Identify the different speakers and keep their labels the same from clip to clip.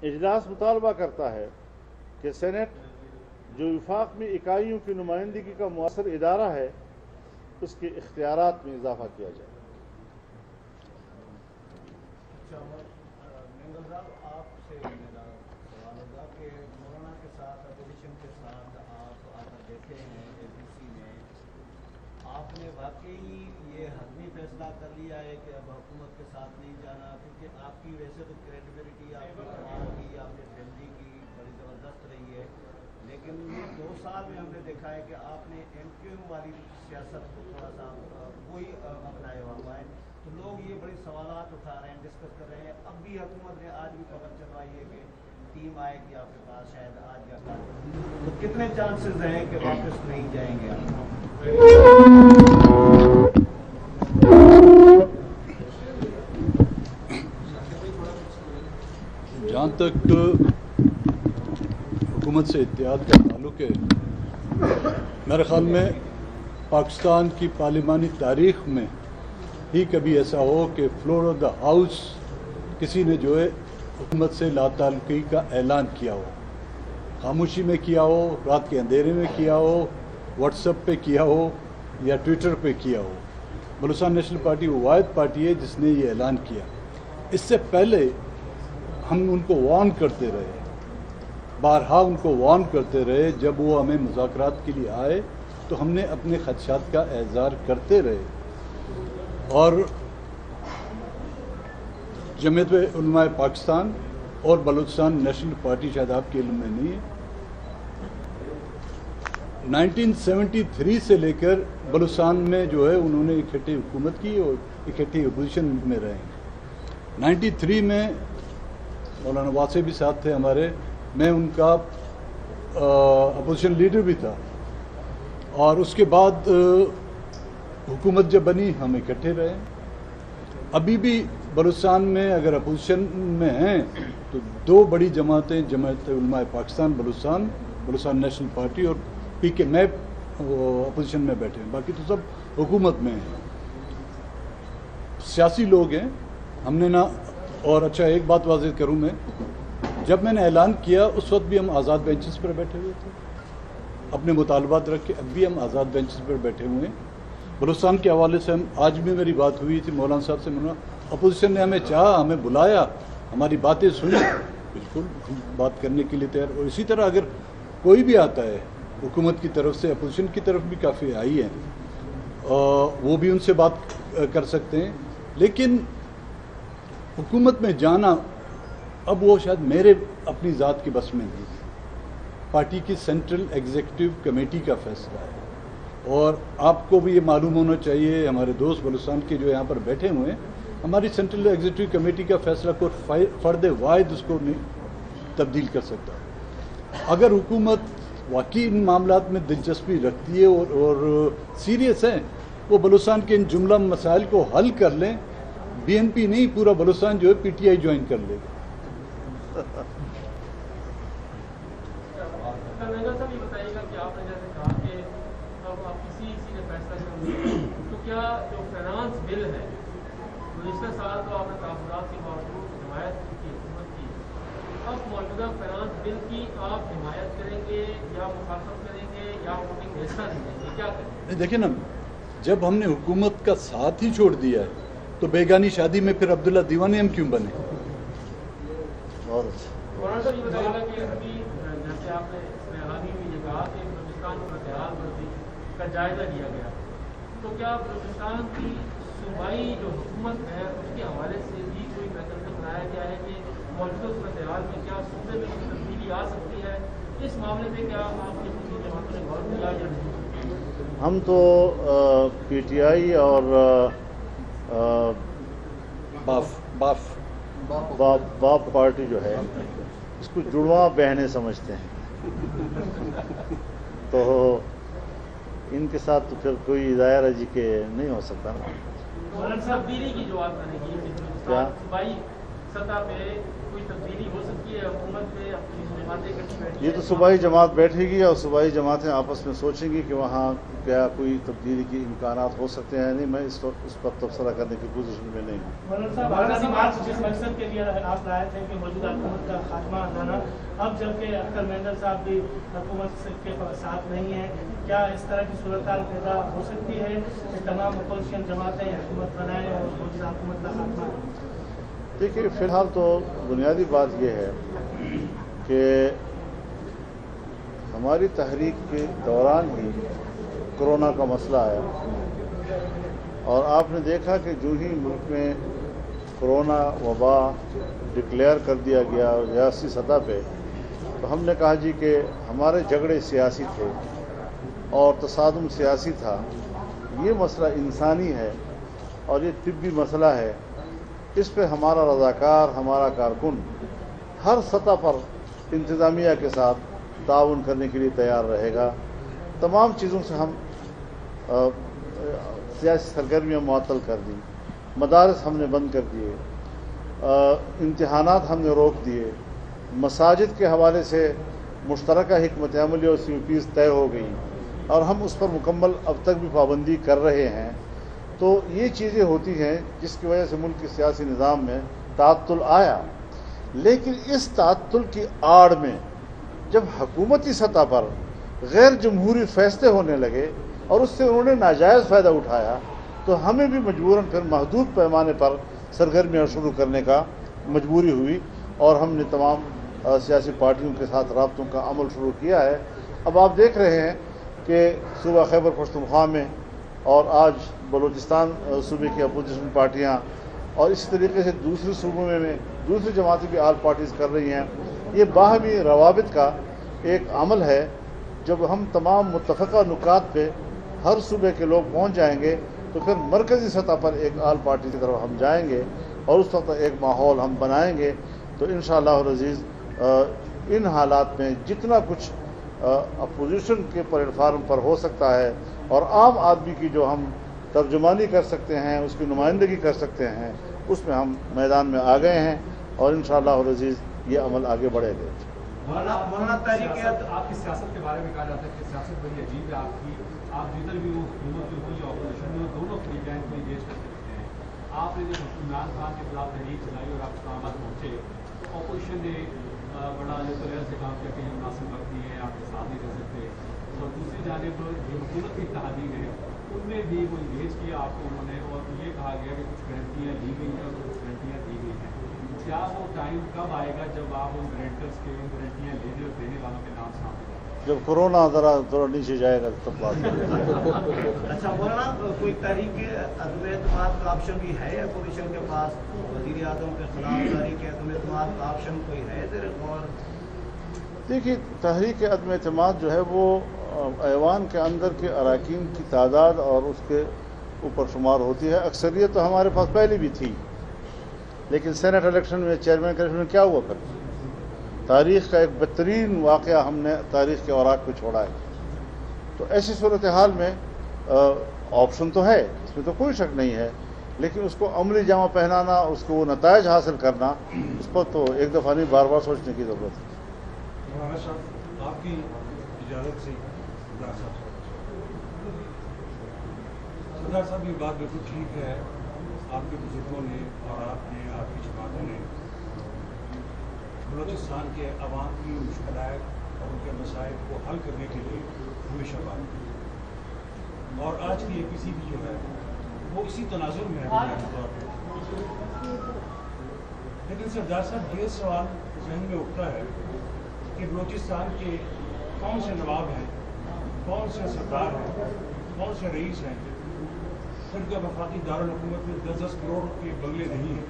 Speaker 1: اجلاس مطالبہ کرتا ہے کہ سینٹ جو وفاق میں اکائیوں کی نمائندگی کا مؤثر ادارہ ہے اس کے اختیارات میں اضافہ کیا جائے۔
Speaker 2: مینگل صاحب، آپ سے میرا سوال ہوگا کہ مولانا کے ساتھ اپوزیشن کے ساتھ آپ آ کر بیٹھے ہیں اے پی سی میں، آپ نے واقعی یہ حتمی فیصلہ کر لیا ہے کہ اب حکومت کے ساتھ نہیں جانا؟ کیونکہ آپ کی ویسے تو کریڈیبلٹی آپ کی کمال کی، آپ کی فیملی کی بڑی زبردست رہی ہے، لیکن یہ 2 سال میں ہم نے دیکھا ہے کہ آپ نے ایم کیو ایم والی سیاست کو تھوڑا سا وہی اپنایا ہوا ہے، تو لوگ یہ بڑے سوالات اٹھا رہے ہیں، ڈسکس کر رہے ہیں۔ اب بھی حکومت نے آج بھی خبر چلوائی ہے کہ ٹیم آئے گی آپ کے پاس شاید آج یا کل، تو کتنے چانسز ہیں کہ واپس نہیں جائیں گے آپ؟
Speaker 3: جہاں تک حکومت سے اتحاد کا تعلق ہے، میرے خیال میں پاکستان کی پارلیمانی تاریخ میں ہی کبھی ایسا ہو کہ فلور آف دا ہاؤس کسی نے جو ہے حکومت سے لا تعلقی کا اعلان کیا ہو، خاموشی میں کیا ہو، رات کے اندھیرے میں کیا ہو، واٹس ایپ پہ کیا ہو یا ٹویٹر پہ کیا ہو۔ بلوچستان نیشنل پارٹی وہ واحد پارٹی ہے جس نے یہ اعلان کیا۔ اس سے پہلے ہم ان کو وارن کرتے رہے، بارہا ان کو وارن کرتے رہے، جب وہ ہمیں مذاکرات کے لیے آئے تو ہم نے اپنے خدشات کا اظہار کرتے رہے، اور جمعیت علماء پاکستان اور بلوچستان نیشنل پارٹی شاید آپ کے علم میں نہیں ہے، 1973 سے لے کر بلوچستان میں جو ہے انہوں نے اکٹھے حکومت کی اور اکٹھے اپوزیشن میں رہے ہیں۔ 93 میں مولانا واسع بھی ساتھ تھے ہمارے، میں ان کا اپوزیشن لیڈر بھی تھا، اور اس کے بعد حکومت جب بنی ہم اکٹھے رہے۔ ابھی بھی بلوچستان میں اگر اپوزیشن میں ہیں تو 2 بڑی جماعتیں، جمعیت علماء پاکستان بلوچستان نیشنل پارٹی اور پی کے میں اپوزیشن میں بیٹھے ہیں، باقی تو سب حکومت میں ہیں، سیاسی لوگ ہیں۔ ہم نے نہ، اور اچھا ایک بات واضح کروں میں، جب میں نے اعلان کیا اس وقت بھی ہم آزاد بینچز پر بیٹھے ہوئے تھے، اپنے مطالبات رکھ کے اب بھی ہم آزاد بینچز پر بیٹھے ہوئے ہیں۔ بلوچستان کے حوالے سے آج بھی میری بات ہوئی تھی مولانا صاحب سے، اپوزیشن نے ہمیں چاہا، ہمیں بلایا، ہماری باتیں سنی، بالکل بات کرنے کے لیے تیار۔ اور اسی طرح اگر کوئی بھی آتا ہے حکومت کی طرف سے، اپوزیشن کی طرف بھی کافی آئی ہیں، وہ بھی ان سے بات کر سکتے ہیں، لیکن حکومت میں جانا اب وہ شاید میرے اپنی ذات کی بس میں نہیں، پارٹی کی سینٹرل ایگزیکٹو کمیٹی کا فیصلہ ہے۔ اور آپ کو بھی یہ معلوم ہونا چاہیے، ہمارے دوست بلوچستان کے جو یہاں پر بیٹھے ہوئے ہیں، ہماری سینٹرل ایگزیکٹو کمیٹی کا فیصلہ کوئی فرد واحد اس کو نہیں تبدیل کر سکتا۔ اگر حکومت واقعی ان معاملات میں دلچسپی رکھتی ہے اور سیریس ہے، وہ بلوچستان کے ان جملہ مسائل کو حل کر لیں، بی این پی نہیں، پورا بلوچستان جو ہے پی ٹی آئی جوائن کر لے گا۔
Speaker 4: صاحب یہ بتائیے گا کہ آپ نے جیسے کہا کہ اب آپ کسی نے فیصلہ کر لیا، تو کیا جو فائنانس بل ہے، گزشتہ سال تو آپ نے تحفظات کے باوجود حمایت کی حکومت کی، اب موجودہ فائنانس بل کی آپ حمایت کریں گے یا مخالفت کریں گے یا ووٹنگ حصہ دیں گے، کیا کریں گے؟
Speaker 3: دیکھیں نا، جب ہم نے حکومت کا ساتھ ہی چھوڑ دیا ہے تو بیگانی شادی میں پھر عبداللہ دیوانے ہم کیوں بنے؟
Speaker 1: بہت اچھا۔
Speaker 4: مولانا صاحب یہ بتائیے گا کہ ابھی جیسے آپ نے اس میں حال ہی میں یہ کہا کہ بلوچستان صورتحال ورزی کا جائزہ لیا گیا، تو کیا بلوچستان کی صوبائی جو حکومت ہے اس کے حوالے سے بھی کوئی فیصلہ بنایا گیا ہے کہ موجودہ صورتحال میں کیا صوبے میں کوئی تبدیلی آ سکتی ہے؟ اس معاملے میں کیا آپ کی کسی جماعتوں نے غور کیا یا نہیں؟
Speaker 1: ہم تو پی ٹی آئی اور باپ پارٹی جو ہے اس کو جڑواں بہنیں سمجھتے ہیں، تو ان کے ساتھ تو پھر کوئی دائرہ جی کے نہیں ہو سکتا نا۔
Speaker 4: تبدیلی کی جو آپ نے کی، صوبائی سطح پہ کوئی تبدیلی ہو سکتی ہے حکومت میں؟ जमातें इकट्ठी बैठी
Speaker 1: ये तो सूबाई जमात बैठेगी और सूबाई जमातें आपस में सोचेंगी कि वहाँ क्या कोई तब्दीली के इम्कानात हो सकते हैं नहीं। मैं इस वक्त उस पर तबसरा करने की पोजीशन में नहीं हूँ।
Speaker 5: मौलाना साहब, आगामी मार्च जिस मकसद के लिए आप लाए थे कि मौजूदा हुकूमत का खात्मा लाना, अब जबकि अख्तर मेंदर साहब भी हुकूमत के साथ नहीं है, क्या इस तरह की सूरत पैदा हो सकती है कि तमाम अपोजिशन जमातें हुकूमत बनाएं और मौजूदा हुकूमत का खात्मा?
Speaker 1: देखिए, फिलहाल तो बुनियादी बात यह है कि हमारी तहरीक के दौरान ही कोरोना का मसला आया और आपने देखा कि जो ही मुल्क में कोरोना वबा डिक्लेयर कर दिया गया रियासी सतह पे, तो हमने कहा जी कि हमारे झगड़े सियासी थे और तसादुम सियासी था। ये मसला इंसानी है और ये तिब्बी मसला है। इस पे हमारा रज़ाकार, हमारा कारकुन हर सतह पर इंतज़ामिया के साथ ताउन करने के लिए तैयार रहेगा। तमाम चीज़ों से हम सियासी सरगर्मियाँ मुअत्तल कर दी, मदारस हमने बंद कर दिए, इम्तिहानात हमने रोक दिए, मसाजिद के हवाले से मुश्तरका हिकमत अमली और COPs तय हो गई और हम उस पर मुकम्मल अब तक भी पाबंदी कर रहे हैं। तो ये चीज़ें होती हैं जिसकी वजह से मुल्क के सियासी निज़ाम में ताअत्तुल आया। लेकिन इस ताअत्तुल की आड़ में जब हुकूमती सतह पर गैर जमहूरी फैसले होने लगे और उससे उन्होंने नाजायज़ फ़ायदा उठाया, तो हमें भी मजबूरन फिर महदूद पैमाने पर सरगर्मियाँ शुरू करने का मजबूरी हुई और हमने तमाम सियासी पार्टियों के साथ राब्तों का अमल शुरू किया है। अब आप देख रहे हैं कि सूबा खैबर पख्तूनख्वा में और आज बलूचिस्तान सूबे की अपोजिशन पार्टियाँ और इसी तरीके से दूसरे सूबों में दूसरी जमातें भी आल पार्टीज़ कर रही हैं। ये बाहमी रवाबित का एक अमल है। जब हम तमाम मुत्तफ़क़ा नुकात पे हर सूबे के लोग पहुँच जाएंगे तो फिर मरकज़ी सतह पर एक आल पार्टी की तरफ हम जाएंगे और उस वक्त एक माहौल हम बनाएंगे। तो इंशाअल्लाह अज़ीज़ इन हालात में जितना कुछ अपोजिशन के प्लेटफार्म पर हो सकता है और आम आदमी की जो हम तर्जुमानी कर सकते हैं, उसकी नुमाइंदगी कर सकते हैं, उसमें हम मैदान में आ गए हैं और इंशाअल्लाह अज़ीज़ ये अमल आगे बढ़ेगा।
Speaker 2: मौलाना तहरीक
Speaker 6: आपकी सियासत के बारे में कहा जाता है कि सियासत बड़ी अजीब है आपकी। आप जिधर भी हो, हुकूमत में हो या ऑपोजिशन में हो, दोनों फ्रीकैन को इंगेज कर सकते हैं। आपने जब इमरान खान के खिलाफ तहरीक चलाई और आप इस्लामाबाद पहुँचे, ऑपोजिशन ने बड़ा तरह से काम किया कि मुनासिब वक्त नहीं है, आपके साथ नहीं रह सकते। और दूसरी जानिब जो हुकूमत की तहरीक है उनमें भी वो इंगेज किया आपको उन्होंने और ये कहा गया कि कुछ गारंटियाँ दी गई हैं और कुछ गारंटियाँ दी गई हैं। क्या वो टाइम कब आएगा जब आप उन गारंटर्स के उन गारंटियाँ लेने और देने वालों के नाम सामने आएंगे?
Speaker 1: जब कोरोना ज़रा थोड़ा नीचे जाएगा तब बात
Speaker 2: अच्छा मौलाना, कोई तहरीक अदम एतमाद का ऑप्शन भी है अपोजिशन के पास? वज़ीर आज़म के खिलाफ तहरीक अदम एतमाद का ऑप्शन कोई है तेरे और?
Speaker 1: देखिए, तहरीक अदम एतमाद जो है वो ऐवान के अंदर के अरकान की तादाद और उसके ऊपर शुमार होती है। अक्सरियत तो हमारे पास पहले भी थी, लेकिन सेनेट इलेक्शन में, चेयरमैन के इलेक्शन में क्या हुआ फिर? तारीख़ का एक बेहतरीन वाक़या हमने तारीख़ के औराक पे छोड़ा है। तो ऐसी सूरत हाल में ऑप्शन तो है, इसमें तो कोई शक नहीं है, लेकिन उसको अमली जामा पहनाना, उसको वो नताइज हासिल करना, उस पर तो एक दफ़ा नहीं बार बार सोचने की ज़रूरत है।
Speaker 6: मौलाना साहब, आपकी इजाज़त से सरदार साहब, ये बात बिल्कुल ठीक है। आपके बुजुर्गों ने और आपने, आपकी जमातों ने बलूचिस्तान के अवाम की मुश्किलात और उनके मसाइल को हल करने के लिए हमेशा बात की और आज की APC भी जो है वो इसी तनाजुर में है बुनियादी तौर पर। लेकिन सरदार साहब, ये सवाल जहन में उठता है कि बलूचिस्तान के कौन से नवाब हैं, कौन से सरदार हैं, कौन से रईस हैं जिनके वफाकी दारुल हुकूमत में 10-10 करोड़ के बंगले नहीं हैं,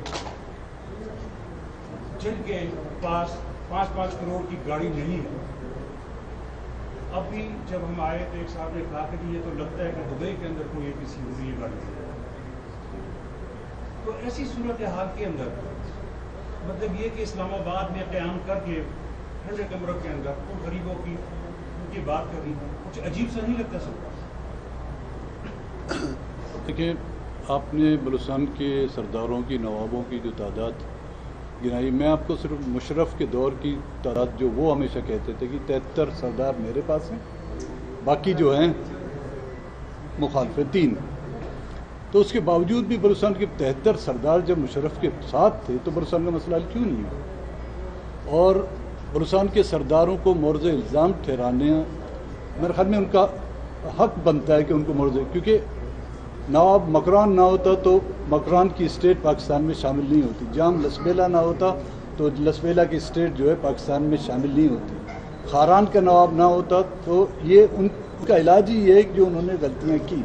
Speaker 6: जिनके पास 5-5 करोड़ की गाड़ी नहीं है। अभी जब हम आए तो एक साहब ने कहा कि ये तो लगता है कि दुबई के अंदर कोई APC हो रही है गाड़ी। तो ऐसी सूरत हाल के अंदर मतलब ये कि इस्लामाबाद में क़याम करके ठंडे कमरों के अंदर उन गरीबों की उनकी बात करनी कुछ अजीब सा नहीं लगता सबको?
Speaker 3: देखिए, आपने बलूचिस्तान के सरदारों की, नवाबों की जो तादाद गिनाई। मैं आपको सिर्फ मुशर्रफ के दौर की तादाद जो वो हमेशा कहते थे कि 73 सरदार मेरे पास हैं, बाकी जो हैं मुखालफ 3। तो उसके बावजूद भी बलूचिस्तान के 73 सरदार जब मुशर्रफ के साथ थे तो बलूचिस्तान का मसला क्यों नहीं हुआ? और बलूचिस्तान के सरदारों को मोर्ज़ इल्ज़ाम ठहराने मेरे ख्याल में उनका हक बनता है कि उनको मोर्ज़, क्योंकि नवाब मकरान ना होता तो मकरान की स्टेट पाकिस्तान में शामिल नहीं होती, जाम लसबेला ना होता तो लसबेला की स्टेट जो है पाकिस्तान में शामिल नहीं होती, खारान का नवाब ना होता तो ये उनका इलाज ही है कि जो उन्होंने गलतियाँ की।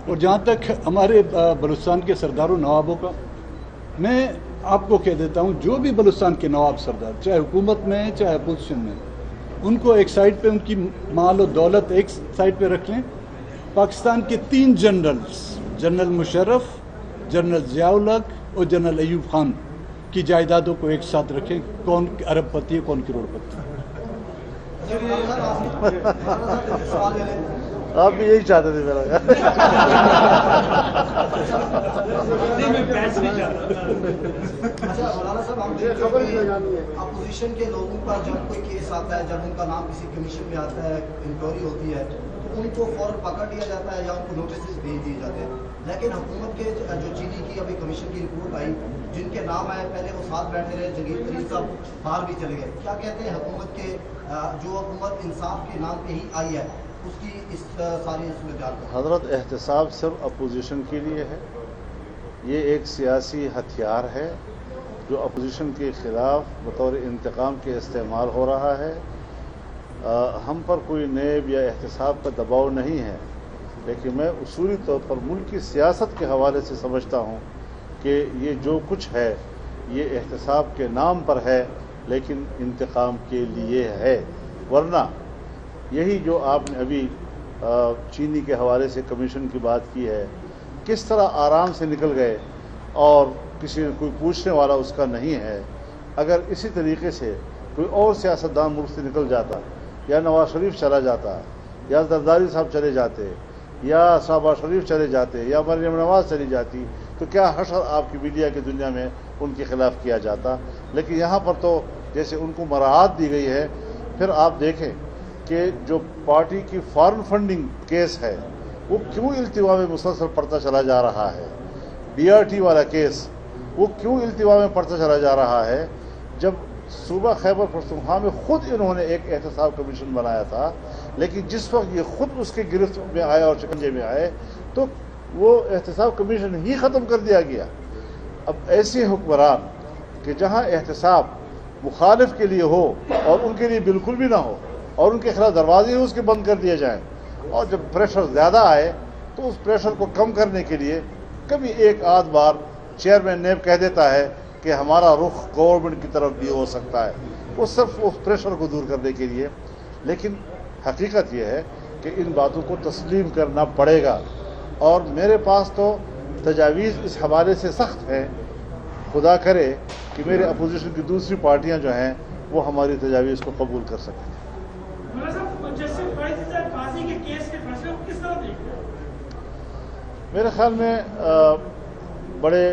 Speaker 3: और जहाँ तक हमारे बलूचिस्तान के सरदारों नवाबों का, मैं आपको कह देता हूँ जो भी बलूचिस्तान के नवाब सरदार चाहे हुकूमत में है चाहे अपोजिशन में, उनको एक साइड पे उनकी माल और दौलत एक साइड पे रख लें। पाकिस्तान के 3 generals, general Musharraf, general Zia-ul हक और जनरल अयूब खान की जायदादों को एक साथ रखें, कौन अरबपति है कौन करोड़पति है।
Speaker 1: आप भी यही चाहते थे मेरा
Speaker 7: अच्छा मौलाना साहब, हम देखते हैं अपोजिशन के लोगों का जब कोई केस आता है, जब उनका नाम किसी कमीशन में आता है, इंक्वायरी होती है, तो उनको फौरन पकड़ लिया जाता है या उनको नोटिस भेज दिए जाते हैं। लेकिन हुकूमत के जो चीनी की अभी कमीशन की रिपोर्ट आई, जिनके नाम आए पहले वो साथ बैठे रहे, जगीर तरीन साहब बाहर भी चले गए। क्या कहते हैं हुकूमत के जो हुकूमत इंसाफ के नाम पे ही आई है उसकी इस सारी सूरत हाल पर?
Speaker 1: हजरत एहतसाब सिर्फ अपोजिशन के लिए है, ये एक सियासी हथियार है जो अपोजिशन के ख़िलाफ़ बतौर इंतकाम के इस्तेमाल हो रहा है। हम पर कोई नेब या एहतसाब का दबाव नहीं है, लेकिन मैं उसूली तौर पर मुल्क की सियासत के हवाले से समझता हूँ कि ये जो कुछ है ये एहतसाब के नाम पर है लेकिन इंतकाम के लिए है। वरना यही जो आपने अभी चीनी के हवाले से कमीशन की बात की है, किस तरह आराम से निकल गए और किसी ने कोई पूछने वाला उसका नहीं है। अगर इसी तरीके से कोई और सियासतदान मुल्क से निकल जाता, या नवाज शरीफ चला जाता, या जरदारी साहब चले जाते, या शहबाज शरीफ चले जाते, या मरियम नवाज चली जाती, तो क्या हशर आपकी मीडिया की दुनिया में उनके खिलाफ किया जाता। लेकिन यहाँ पर तो जैसे उनको मराहत दी गई है। फिर आप देखें कि जो पार्टी की फॉरेन फंडिंग केस है वो क्यों इल्तिवा में मुसलसल पड़ता चला जा रहा है। BRT वाला केस वो क्यों इल्तिवा में पड़ता चला जा रहा है, जब सूबा खैबर पख्तूनख्वा में खुद इन्होंने एक एहतसाब कमीशन बनाया था, लेकिन जिस वक्त ये खुद उसके गिरफ्त में आए और शिकंजे में आए तो वो एहतसाब कमीशन ही ख़त्म कर दिया गया। अब ऐसे हुक्मरान कि जहाँ एहतसाब मुखालिफ के लिए हो और उनके लिए बिल्कुल भी ना हो और उनके खिलाफ दरवाजे ही उसके बंद कर दिए जाएँ, और जब प्रेशर ज़्यादा आए तो उस प्रेशर को कम करने के लिए कभी एक आध बार चेयरमैन नेब कह देता है कि हमारा रुख गवर्नमेंट की तरफ भी हो सकता है, वो सिर्फ उस प्रेशर को दूर करने के लिए। लेकिन हकीकत यह है कि इन बातों को तस्लीम करना पड़ेगा, और मेरे पास तो तजावीज़ इस हवाले से सख्त है। खुदा करे कि मेरे अपोजिशन की दूसरी पार्टियां जो हैं वो हमारी तजावीज़ को कबूल कर सकें। मेरे ख्याल में बड़े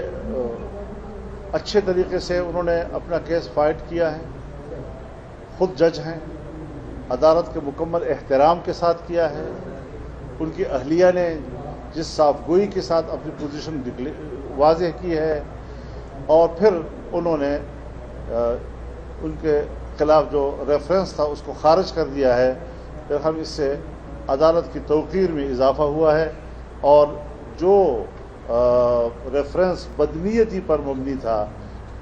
Speaker 1: अच्छे तरीके से उन्होंने अपना केस फाइट किया है। खुद जज हैं, अदालत के मुकम्मल एहतराम के साथ किया है। उनकी अहलिया ने जिस साफगोई के साथ अपनी पोजीशन वाज़ेह की है, और फिर उन्होंने उनके खिलाफ जो रेफरेंस था उसको खारिज कर दिया है। फिर हम इससे अदालत की तौक़ीर में इजाफ़ा हुआ है, और जो रेफरेंस बदनीयती पर मबनी था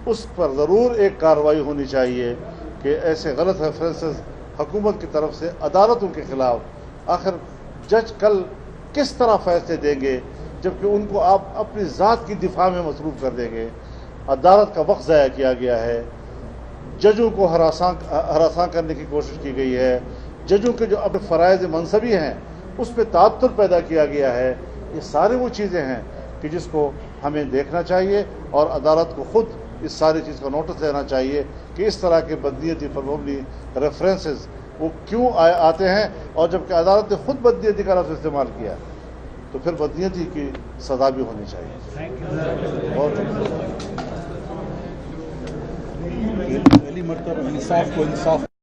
Speaker 1: उस पर ज़रूर एक कार्रवाई होनी चाहिए कि ऐसे गलत रेफरेंसेस हुकूमत की तरफ से अदालतों के ख़िलाफ़ आखिर जज कल किस तरह फैसले देंगे, जबकि उनको आप अपनी ज़ात की दिफा में मसरूफ़ कर देंगे। अदालत का वक्त ज़ाया किया गया है, जजों को हरासां करने की कोशिश की गई है, जजों के जो अपने फ़राइज़ मनसबी हैं उस पर तात्तुर पैदा किया गया है। ये सारी वो चीज़ें हैं कि जिसको हमें देखना चाहिए, और अदालत को ख़ुद इस सारी चीज़ का नोटिस लेना चाहिए कि इस तरह के बदनीयती पर मबनी रेफरेंसेस वो क्यों आते हैं, और जबकि अदालत ने खुद बदनीयती का लफ्ज़ इस्तेमाल किया तो फिर बदनीयती की सज़ा भी होनी चाहिए। बहुत
Speaker 3: पहली मरतबा इंसाफ को इंसाफ